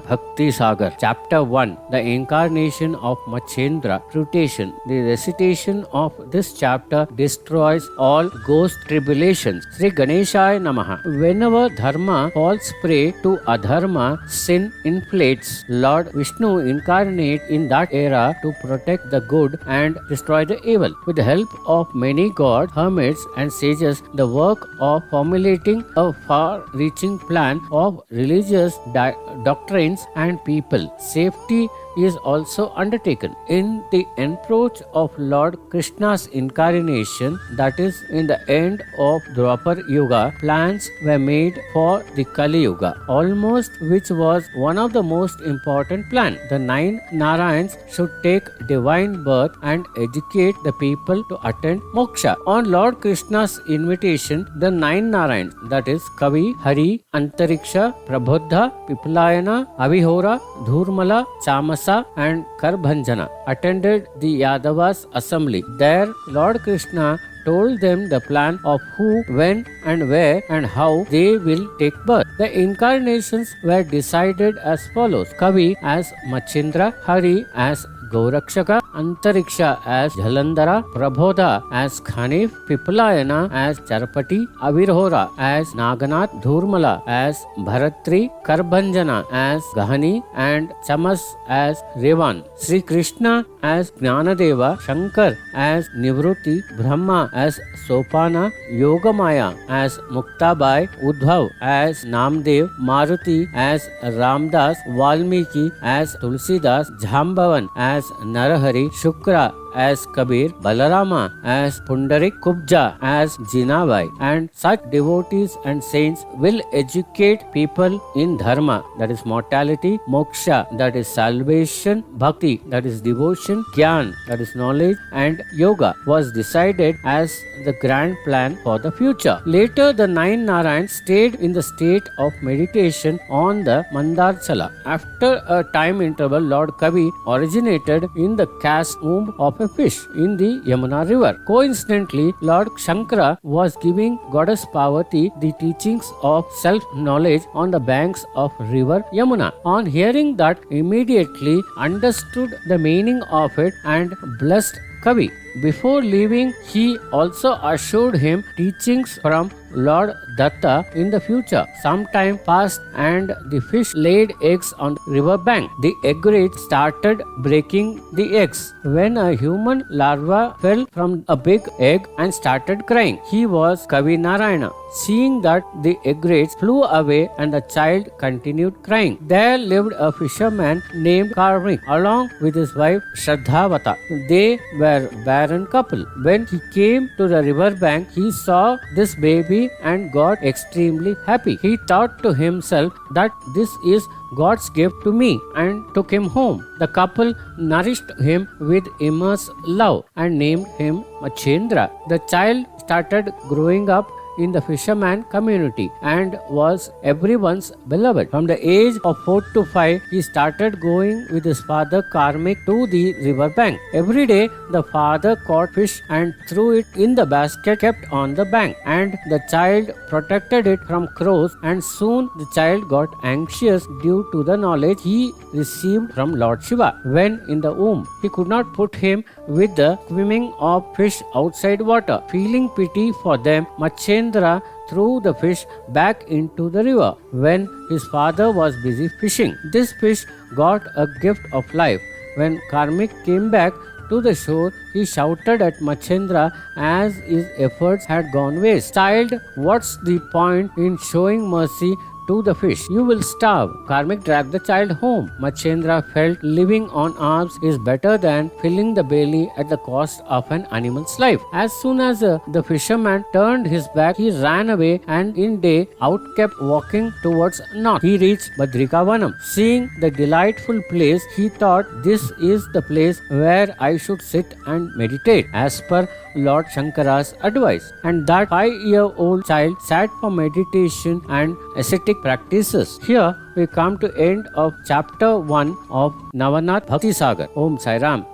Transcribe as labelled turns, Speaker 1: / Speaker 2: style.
Speaker 1: Navanath Bhakti Sagar. Chapter 1. The Incarnation of Machendra. Quotation. The recitation of this chapter destroys all ghost tribulations. Sri Ganeshaya Namaha. Whenever dharma falls prey to adharma, sin inflates. Lord Vishnu incarnate in that era to protect the good and destroy the evil. With the help of many gods, hermits and sages, the work of formulating a far-reaching plan of religious doctrines and people safety is also undertaken. In the approach of Lord Krishna's incarnation, that is, in the end of Dwapar Yuga, plans were made for the Kali Yuga, almost which was one of the most important plans. The 9 Narayans should take divine birth and educate the people to attain moksha. On Lord Krishna's invitation, the 9 Narayans, that is, Kavi, Hari, Antariksha, Prabhuddha, Pipalayana, Avihora, Dhurmala, Chamasa, and Karbhanjana attended the Yadavas' assembly. There, Lord Krishna told them the plan of who, when, and where, and how they will take birth. The incarnations were decided as follows: Kavi as Machendra, Hari as Gaurakshaka, Antariksha as Jalandhara, Prabodha as Khanif, Pipalayana as Charapati, Avirhora as Naganath, Dhurmala as Bharatri, Karbhanjana as Gahani, and Chamas as Revan. Sri Krishna as Jnanadeva, Shankar as Nivruti, Brahma as Sopana, Yogamaya as Muktabai, Uddhav as Namdev, Maruti as Ramdas, Valmiki as Tulsidas, Jhambavan as Narahari, Shukra as Kabir, Balarama as Pundarik, Kubja as Jinabai, and such devotees and saints will educate people in dharma, that is mortality, moksha, that is salvation, bhakti, that is devotion, gyan, that is knowledge, and yoga was decided as the grand plan for the future. Later, the 9 Narayans stayed in the state of meditation on the Mandarchala. After a time interval, Lord Kavi originated in the caste womb of a fish in the Yamuna river. Coincidentally, Lord Shankara was giving Goddess Parvati the teachings of self-knowledge on the banks of river Yamuna. On hearing that, immediately understood the meaning of it and blessed Kavi. Before leaving, he also assured him teachings from Lord Datta in the future. Some time passed and the fish laid eggs on the river bank. The egret started breaking the eggs. When a human larva fell from a big egg and started crying, he was Kavi Narayana. Seeing that, the egrets flew away and the child continued crying. There lived a fisherman named Karmik along with his wife Shraddhavata. They were a barren couple. When he came to the river bank, he saw this baby and got extremely happy. He thought to himself that this is God's gift to me and took him home. The couple nourished him with immense love and named him Machendra. The child started growing up in the fisherman community and was everyone's beloved. From the age of 4 to 5, he started going with his father Karmik to the river bank. Every day, the father caught fish and threw it in the basket kept on the bank, and the child protected it from crows, and soon the child got anxious due to the knowledge he received from Lord Shiva. When in the womb, he could not put him with the swimming of fish outside water. Feeling pity for them, Machendra threw the fish back into the river when his father was busy fishing. This fish got a gift of life. When Karmik came back to the shore, he shouted at Machendra as his efforts had gone waste. Child, what's the point in showing mercy to the fish? You will starve. Karmik dragged the child home. Machendra felt living on alms is better than filling the belly at the cost of an animal's life. As soon as the fisherman turned his back, he ran away and in day out kept walking towards north. He reached Badrikavanam. Seeing the delightful place, he thought, this is the place where I should sit and meditate as per Lord Shankara's advice. And that 5-year-old child sat for meditation and ascetic practices. Here we come to end of chapter 1 of Navanath Bhakti Sagar. Om Sai Ram.